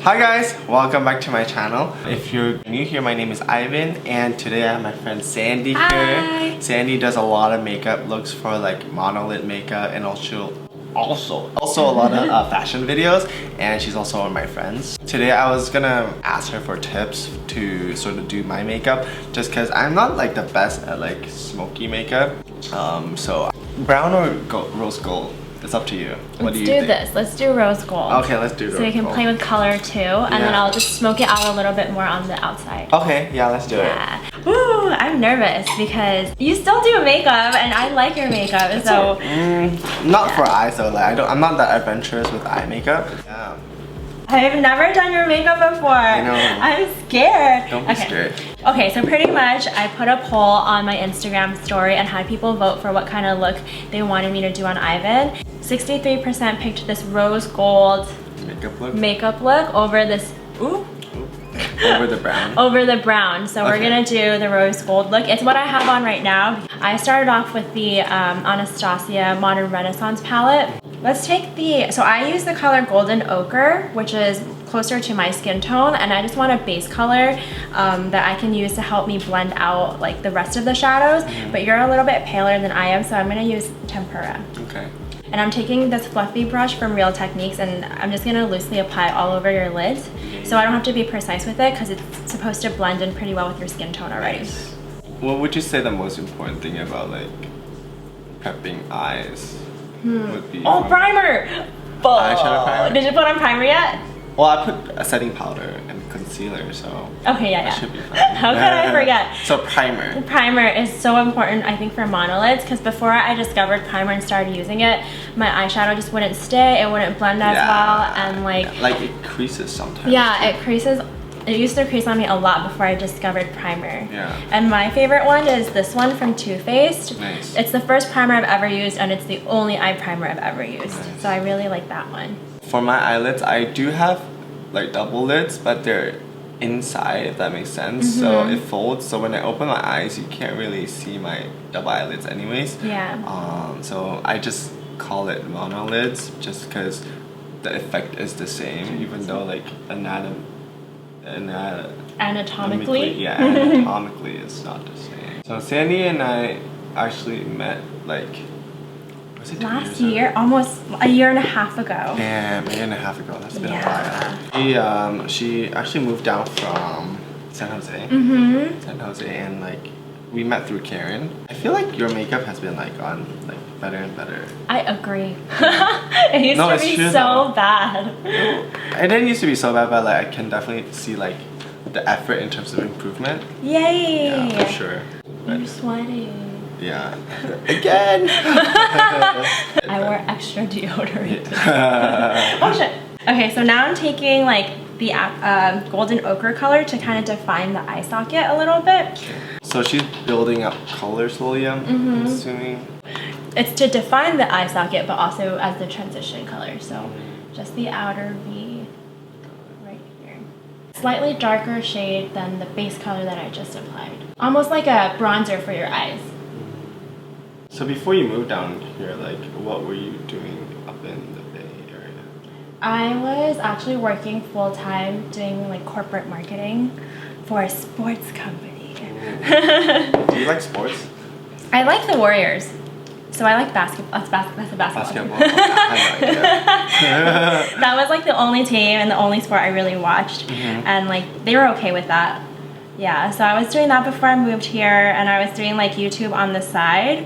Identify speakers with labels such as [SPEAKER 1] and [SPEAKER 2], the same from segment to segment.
[SPEAKER 1] Hi guys, welcome back to my channel. If you're new here, my name is Ivan and today I have my friend Sandy here. Sandy does a lot of makeup looks for like monolid makeup and also a lot of fashion videos, and she's also one of my friends. Today I was gonna ask her for tips to sort of do my makeup just because I'm not like the best at like smoky makeup. So brown or rose gold? It's up to you. What do you think?
[SPEAKER 2] Let's do rose gold.
[SPEAKER 1] Okay, let's do rose gold. So
[SPEAKER 2] we can play with color too, and then I'll just smoke it out a little bit more on the outside.
[SPEAKER 1] Okay, yeah, let's do it.
[SPEAKER 2] Ooh, I'm nervous because you still do makeup, and I like your makeup. So
[SPEAKER 1] not for eyes though. Like I'm not that adventurous with eye makeup. Yeah.
[SPEAKER 2] I've never done your makeup before.
[SPEAKER 1] I know.
[SPEAKER 2] I'm scared.
[SPEAKER 1] Don't be scared.
[SPEAKER 2] Okay, so pretty much I put a poll on my Instagram story and had people vote for what kind of look they wanted me to do on Ivan. 63% picked this rose gold makeup look over this
[SPEAKER 1] over the brown.
[SPEAKER 2] Over the brown. So we're gonna do the rose gold look. It's what I have on right now. I started off with the Anastasia Modern Renaissance palette. Let's take so I use the color Golden Ochre, which is closer to my skin tone, and I just want a base color that I can use to help me blend out like the rest of the shadows. But you're a little bit paler than I am, so I'm gonna use tempera.
[SPEAKER 1] Okay.
[SPEAKER 2] And I'm taking this fluffy brush from Real Techniques, and I'm just gonna loosely apply it all over your lids. So I don't have to be precise with it because it's supposed to blend in pretty well with your skin tone already.
[SPEAKER 1] Nice. What would you say the most important thing about like prepping eyes would be?
[SPEAKER 2] Oh, primer!
[SPEAKER 1] Eyeshadow primer?
[SPEAKER 2] Did you put on primer yet?
[SPEAKER 1] Well, I put a setting powder and concealer, so that should be fine.
[SPEAKER 2] How could I forget?
[SPEAKER 1] So primer.
[SPEAKER 2] Primer is so important, I think, for monolids, because before I discovered primer and started using it, my eyeshadow just wouldn't stay, it wouldn't blend as well, and like
[SPEAKER 1] it creases sometimes.
[SPEAKER 2] Yeah, it creases. It used to crease on me a lot before I discovered primer.
[SPEAKER 1] Yeah.
[SPEAKER 2] And my favorite one is this one from Too Faced.
[SPEAKER 1] Nice.
[SPEAKER 2] It's the first primer I've ever used, and it's the only eye primer I've ever used.
[SPEAKER 1] Nice.
[SPEAKER 2] So I really like that one.
[SPEAKER 1] For my eyelids, I do have like double lids, but they're inside, if that makes sense. So it folds, so when I open my eyes, you can't really see my double eyelids anyways.
[SPEAKER 2] Yeah.
[SPEAKER 1] So I just call it monolids just because the effect is the same, even though like
[SPEAKER 2] anatomically
[SPEAKER 1] it's not the same. So Sandy and I actually met like
[SPEAKER 2] last year, almost a year and a half ago.
[SPEAKER 1] Damn, a year and a half ago. That's been a while. She actually moved down from San Jose. San Jose, and like we met through Karen. I feel like your makeup has been like on like better and better.
[SPEAKER 2] I agree. It used to be so bad.
[SPEAKER 1] It didn't used to be so bad, but like I can definitely see like the effort in terms of improvement.
[SPEAKER 2] Yay!
[SPEAKER 1] Yeah, for sure.
[SPEAKER 2] I'm sweating.
[SPEAKER 1] Yeah. Again!
[SPEAKER 2] I wore extra deodorant. Oh shit. Okay, so now I'm taking like the golden ochre color to kind of define the eye socket a little bit.
[SPEAKER 1] So she's building up color slowly, I'm assuming?
[SPEAKER 2] It's to define the eye socket, but also as the transition color. So just the outer V right here. Slightly darker shade than the base color that I just applied. Almost like a bronzer for your eyes.
[SPEAKER 1] So before you moved down here, like what were you doing up in the Bay Area?
[SPEAKER 2] I was actually working full-time doing like corporate marketing for a sports company.
[SPEAKER 1] Do you like sports?
[SPEAKER 2] I like the Warriors. So I like basketball. That's a basketball. That was like the only team and the only sport I really watched. And like they were okay with that. Yeah, so I was doing that before I moved here, and I was doing like YouTube on the side.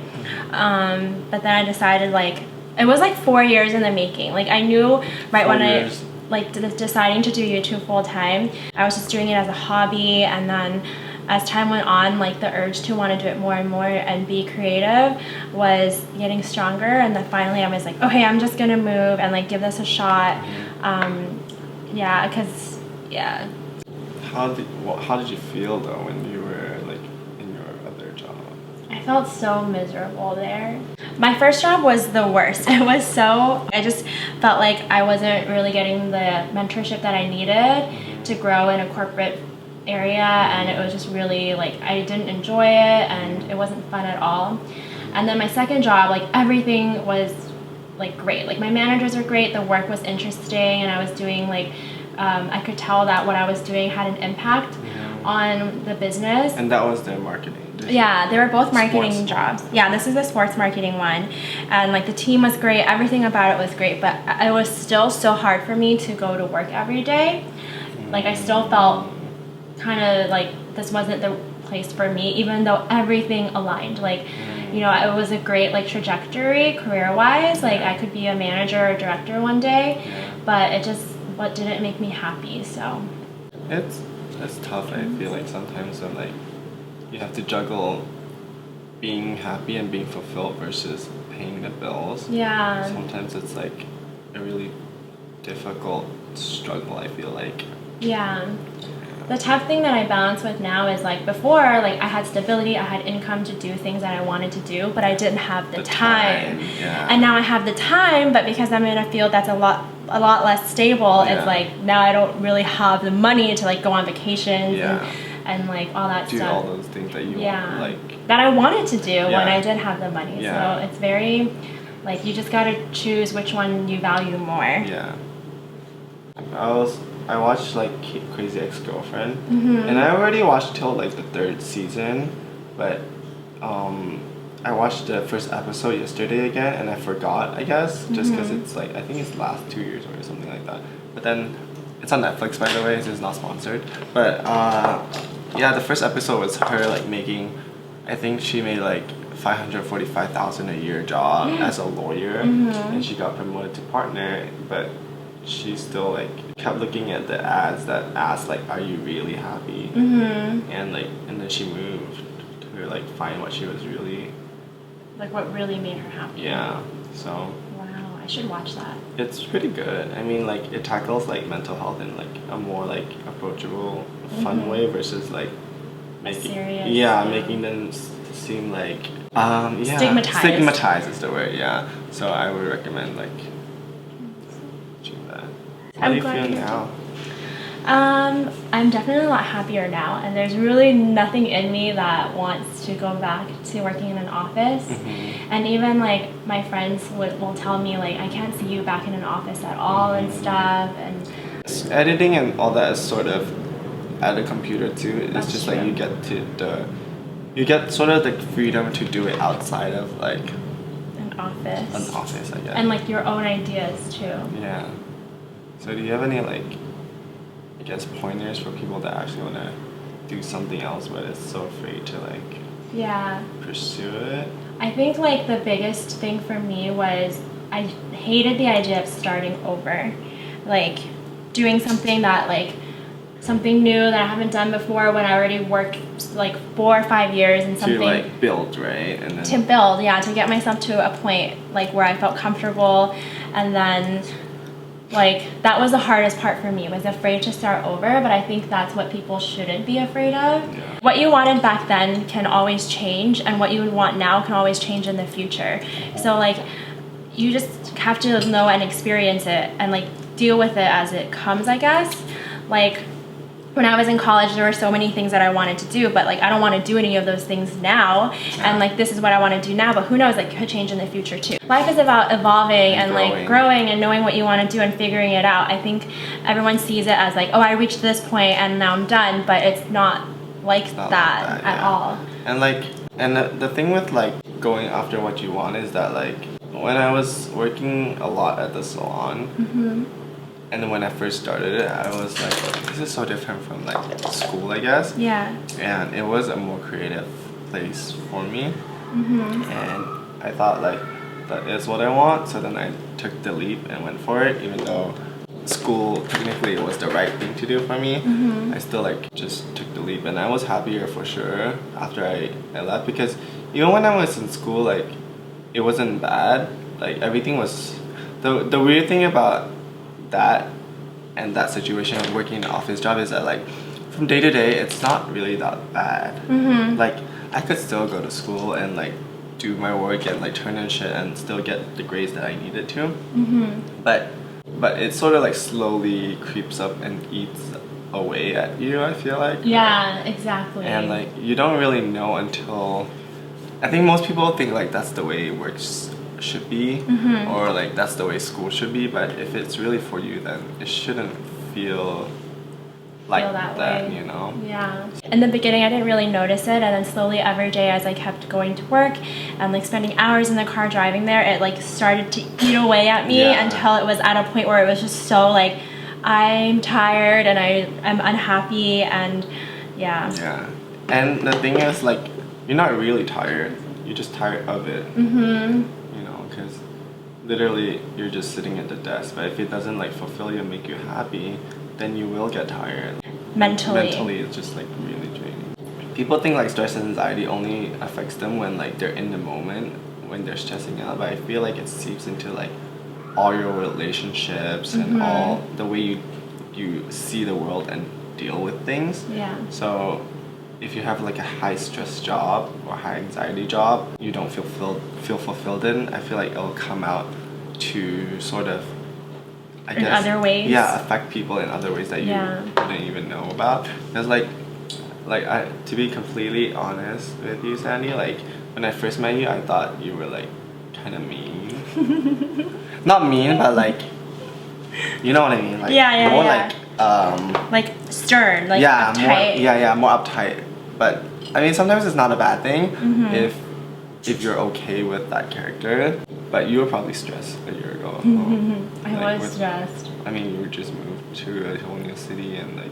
[SPEAKER 2] But then I decided like, it was like 4 years in the making. Like I knew right when I like deciding to do YouTube full time, I was just doing it as a hobby, and then as time went on, like the urge to want to do it more and more and be creative was getting stronger, and then finally I was like, okay, I'm just gonna move and like give this a shot.
[SPEAKER 1] How did you feel though when you were like in your other job?
[SPEAKER 2] I felt so miserable there. My first job was the worst. I just felt like I wasn't really getting the mentorship that I needed to grow in a corporate area, and it was just really like I didn't enjoy it, and it wasn't fun at all. And then my second job, like everything was like great. Like my managers were great, the work was interesting, and I was doing like I could tell that what I was doing had an impact on the business.
[SPEAKER 1] And that was their marketing.
[SPEAKER 2] Yeah, they were both marketing
[SPEAKER 1] Sports.
[SPEAKER 2] jobs. Yeah, this is the sports marketing one. And like the team was great, everything about it was great, but it was still so hard for me to go to work every day. Like I still felt kind of like this wasn't the place for me, even though everything aligned. Like, you know, it was a great like trajectory career-wise. Like I could be a manager or director one day, but it just what didn't make me happy. So
[SPEAKER 1] it's tough. I feel like sometimes when like you have to juggle being happy and being fulfilled versus paying the bills.
[SPEAKER 2] Yeah.
[SPEAKER 1] Sometimes it's like a really difficult struggle, I feel like.
[SPEAKER 2] Yeah. The tough thing that I balance with now is like before, like I had stability, I had income to do things that I wanted to do, but I didn't have the time.
[SPEAKER 1] Yeah.
[SPEAKER 2] And now I have the time, but because I'm in a field that's a lot less stable, it's like now I don't really have the money to like go on vacations and like all that
[SPEAKER 1] do
[SPEAKER 2] stuff.
[SPEAKER 1] all those things that you want, like
[SPEAKER 2] that I wanted to do when I did have the money.
[SPEAKER 1] Yeah.
[SPEAKER 2] So it's very like you just gotta choose which one you value more.
[SPEAKER 1] Yeah. I watched like Crazy Ex-Girlfriend, and I already watched till like the 3rd season, but I watched the first episode yesterday again, and I forgot, I guess, just because it's like I think it's last 2 years or something like that. But then it's on Netflix, by the way, so it's not sponsored. But yeah, the first episode was her like making, I think she made like $545,000 a year job as a lawyer, and she got promoted to partner, but she still like kept looking at the ads that asked like, are you really happy? And like, and then she moved to like find what she was really
[SPEAKER 2] like what really made her happy.
[SPEAKER 1] Yeah. So
[SPEAKER 2] wow, I should watch that.
[SPEAKER 1] It's pretty good. I mean, like it tackles like mental health in like a more like approachable, fun way versus like making making them seem like stigmatized is the word. Yeah. So I would recommend like watching that. How do you feel now?
[SPEAKER 2] I'm definitely a lot happier now, and there's really nothing in me that wants to go back to working in an office. And even like my friends will tell me like I can't see you back in an office at all and stuff. And
[SPEAKER 1] editing and all that is sort of at a computer too. It's just
[SPEAKER 2] true.
[SPEAKER 1] Like you get sort of the freedom to do it outside of like
[SPEAKER 2] an office,
[SPEAKER 1] I guess.
[SPEAKER 2] And like your own ideas too.
[SPEAKER 1] Yeah. So do you have any like, I guess, pointers for people that actually want to do something else but is so afraid to like pursue it? I
[SPEAKER 2] think like the biggest thing for me was I hated the idea of starting over, like doing something that like something new that I haven't done before when I already worked like 4 or 5 years in something.
[SPEAKER 1] To like build, right? And then
[SPEAKER 2] to build, to get myself to a point like where I felt comfortable, and then like that was the hardest part for me, was afraid to start over. But I think that's what people shouldn't be afraid of. What you wanted back then can always change, and what you would want now can always change in the future. So like you just have to know and experience it and like deal with it as it comes, I guess. Like when I was in college, there were so many things that I wanted to do, but like I don't want to do any of those things now. And like this is what I want to do now, but who knows, like could change in the future too. Life is about evolving and like growing and knowing what you want to do and figuring it out. I think everyone sees it as like, oh, I reached this point and now I'm done, but it's not like that at all.
[SPEAKER 1] And like, and the thing with like going after what you want is that like when I was working a lot at the salon, and then when I first started it, I was like, this is so different from like school, I guess.
[SPEAKER 2] Yeah.
[SPEAKER 1] And it was a more creative place for me. And I thought like, that is what I want. So then I took the leap and went for it, even though school technically was the right thing to do for me. I still like just took the leap, and I was happier for sure after I left, because even when I was in school, like it wasn't bad. Like everything was, the weird thing about that and that situation of working in an office job is that like from day to day it's not really that bad. Like I could still go to school and like do my work and like turn in shit and still get the grades that I needed to. But it sort of like slowly creeps up and eats away at you, I feel like.
[SPEAKER 2] Yeah, exactly.
[SPEAKER 1] And like you don't really know until, I think most people think like that's the way it works should be, or like that's the way school should be, but if it's really for you, then it shouldn't feel like
[SPEAKER 2] that
[SPEAKER 1] that,
[SPEAKER 2] way.
[SPEAKER 1] you know?
[SPEAKER 2] Yeah. In the beginning, I didn't really notice it, and then slowly every day as I kept going to work and like spending hours in the car driving there, it like started to eat away at me until it was at a point where it was just so like, I'm tired and I'm unhappy, and yeah.
[SPEAKER 1] Yeah. And the thing is, like, you're not really tired. You're just tired of it. You know, because literally you're just sitting at the desk. But if it doesn't like fulfill you and make you happy, then you will get tired. Mentally, it's just like really draining. People think like stress and anxiety only affects them when like they're in the moment, when they're stressing out. But I feel like it seeps into like all your relationships and all the way you see the world and deal with things.
[SPEAKER 2] Yeah.
[SPEAKER 1] So if you have like a high stress job or high anxiety job you don't feel fulfilled in, I feel like it'll come out to sort of
[SPEAKER 2] in other ways.
[SPEAKER 1] Yeah, affect people in other ways that you didn't even know about. Because to be completely honest with you, Sandy, like when I first met you I thought you were like kind of mean. Not mean, but like, you know what I mean? Like more
[SPEAKER 2] like stern, like
[SPEAKER 1] uptight. More uptight. But I mean sometimes it's not a bad thing if you're okay with that character. But you were probably stressed a year ago.
[SPEAKER 2] I was stressed.
[SPEAKER 1] I mean you just moved to a whole new city and like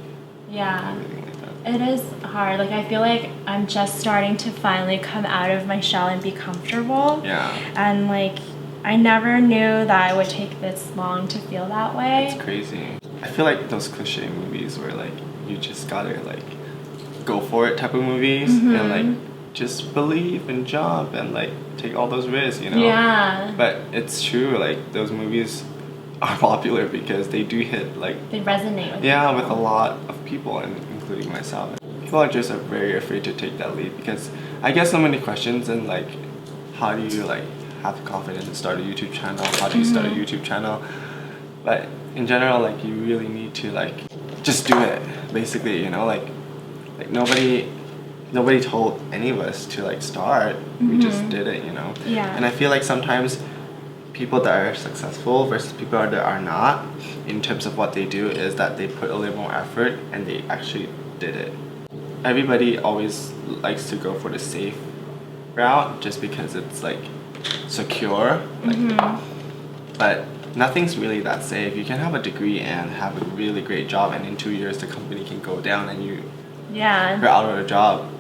[SPEAKER 1] everything like that.
[SPEAKER 2] It is hard. Like I feel like I'm just starting to finally come out of my shell and be comfortable.
[SPEAKER 1] Yeah.
[SPEAKER 2] And like I never knew that it would take this long to feel that way.
[SPEAKER 1] It's crazy. I feel like those cliche movies where like you just gotta like go for it type of movies and like just believe and jump and like take all those risks, you know?
[SPEAKER 2] Yeah.
[SPEAKER 1] But it's true, like those movies are popular because they do hit like
[SPEAKER 2] they resonate with
[SPEAKER 1] with a lot of people, and including myself. People are just very afraid to take that leap because I get so many questions and like how do you like have the confidence to start a YouTube channel? How do you start a YouTube channel? But in general, like you really need to like just do it, basically, you know, like nobody told any of us to like start. We just did it, you know.
[SPEAKER 2] Yeah.
[SPEAKER 1] And I feel like sometimes people that are successful versus people that are not, in terms of what they do, is that they put a little more effort and they actually did it. Everybody always likes to go for the safe route just because it's like secure, like, but nothing's really that safe. You can have a degree and have a really great job, and in 2 years the company can go down and you're out of a job,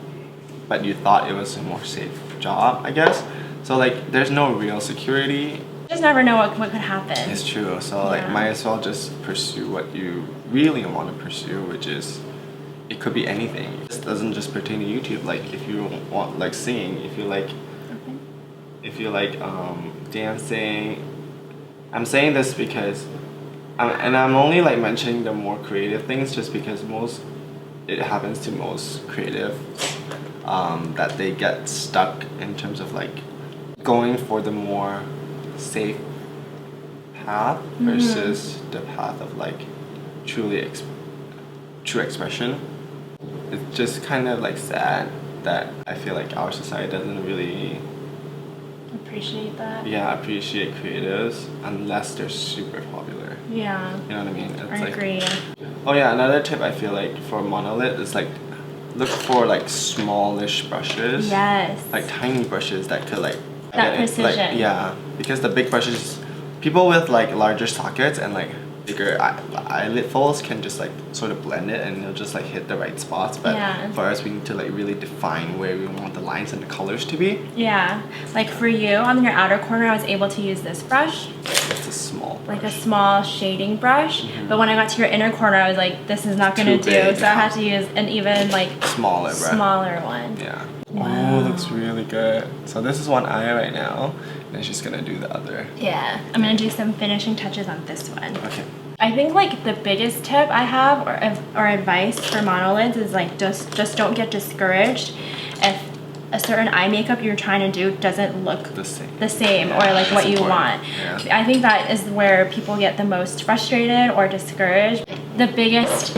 [SPEAKER 1] but you thought it was a more safe job, I guess. So like there's no real security.
[SPEAKER 2] You just never know what could happen.
[SPEAKER 1] It's true. So like might as well just pursue what you really want to pursue, which is, it could be anything. It doesn't just pertain to YouTube. Like if you want like singing, if you like dancing. I'm saying this because I'm only like mentioning the more creative things just because it happens to most creative that they get stuck in terms of like going for the more safe path versus the path of like true expression. It's just kind of like sad that I feel like our society doesn't really
[SPEAKER 2] appreciate that.
[SPEAKER 1] Yeah, appreciate creatives unless they're super popular.
[SPEAKER 2] Yeah.
[SPEAKER 1] You know what I mean? It's
[SPEAKER 2] I agree.
[SPEAKER 1] Oh yeah, another tip I feel like for monolid is like look for like smallish brushes.
[SPEAKER 2] Yes.
[SPEAKER 1] Like tiny brushes that could like
[SPEAKER 2] that precision.
[SPEAKER 1] Because the big brushes, people with like larger sockets and like bigger eyelid folds can just like sort of blend it and it'll just like hit the right spots, but for us we need to like really define where we want the lines and the colors to be.
[SPEAKER 2] Yeah, like for you on your outer corner I was able to use this brush.
[SPEAKER 1] It's a small brush.
[SPEAKER 2] Like a small shading brush, but when I got to your inner corner I was like, this is not gonna do, so I had to use an even like smaller one.
[SPEAKER 1] Yeah. Wow. Oh, looks really good. So this is one eye right now, and she's gonna do the other.
[SPEAKER 2] Yeah, I'm gonna do some finishing touches on this one.
[SPEAKER 1] Okay.
[SPEAKER 2] I think like the biggest tip I have or advice for monolids is like just don't get discouraged if a certain eye makeup you're trying to do doesn't look the same or like what you want. Yeah. I think that is where people get the most frustrated or discouraged. The biggest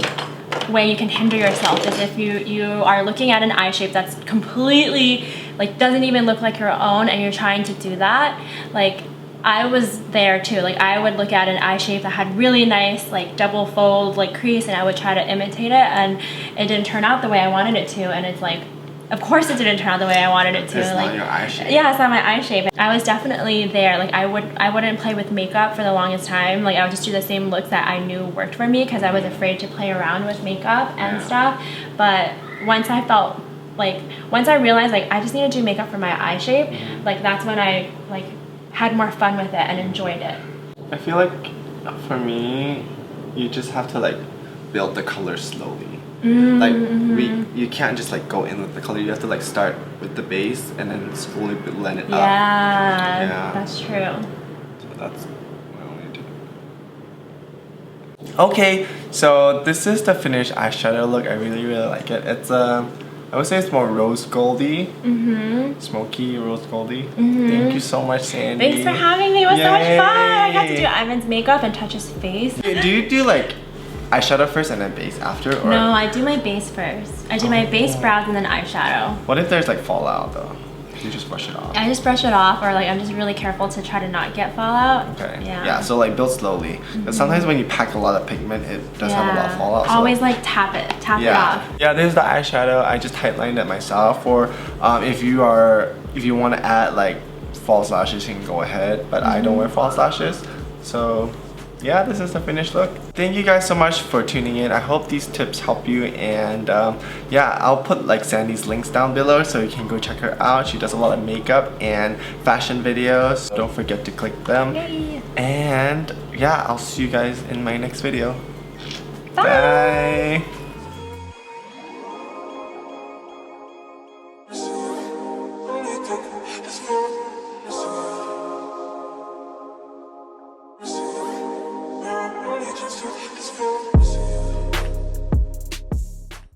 [SPEAKER 2] way you can hinder yourself is if you are looking at an eye shape that's completely like doesn't even look like your own and you're trying to do that. Like I was there too. Like I would look at an eye shape that had really nice like double fold like crease, and I would try to imitate it, and it didn't turn out the way I wanted it to. And it's like, of course it didn't turn out the way I wanted it to.
[SPEAKER 1] It's
[SPEAKER 2] like,
[SPEAKER 1] not your eye shape.
[SPEAKER 2] Yeah, it's not my eye shape. I was definitely there. Like I wouldn't play with makeup for the longest time. Like I would just do the same looks that I knew worked for me because I was afraid to play around with makeup and stuff. But once I realized like I just need to do makeup for my eye shape, like that's when I like had more fun with it and enjoyed it.
[SPEAKER 1] I feel like for me, you just have to like build the color slowly. Like you can't just like go in with the color. You have to like start with the base and then slowly blend it up.
[SPEAKER 2] Yeah, that's true.
[SPEAKER 1] So that's what I want to do. Okay, so this is the finished eyeshadow look. I really like it. It's I would say it's more rose goldy, smoky rose goldy. Thank you so much, Sandy.
[SPEAKER 2] Thanks for having me. It was so much fun. I got to do Ivan's makeup and touch his face.
[SPEAKER 1] Do you do like eyeshadow first and then base after? Or?
[SPEAKER 2] No, I do my base first. I do my base, brows, and then eyeshadow.
[SPEAKER 1] What if there's like fallout though? You just brush it off.
[SPEAKER 2] I just brush it off, or like I'm just really careful to try to not get fallout.
[SPEAKER 1] Okay.
[SPEAKER 2] Yeah.
[SPEAKER 1] So like build slowly. But sometimes when you pack a lot of pigment, it does have a lot of fallout. So
[SPEAKER 2] always like tap it off.
[SPEAKER 1] Yeah, this is the eyeshadow. I just tightlined it myself. Or if you want to add like false lashes, you can go ahead. But I don't wear false lashes, so. Yeah, this is the finished look. Thank you guys so much for tuning in. I hope these tips help you, and yeah, I'll put like Sandy's links down below so you can go check her out. She does a lot of makeup and fashion videos. Don't forget to click them.
[SPEAKER 2] Yay.
[SPEAKER 1] And yeah, I'll see you guys in my next video.
[SPEAKER 2] Bye.
[SPEAKER 1] Bye.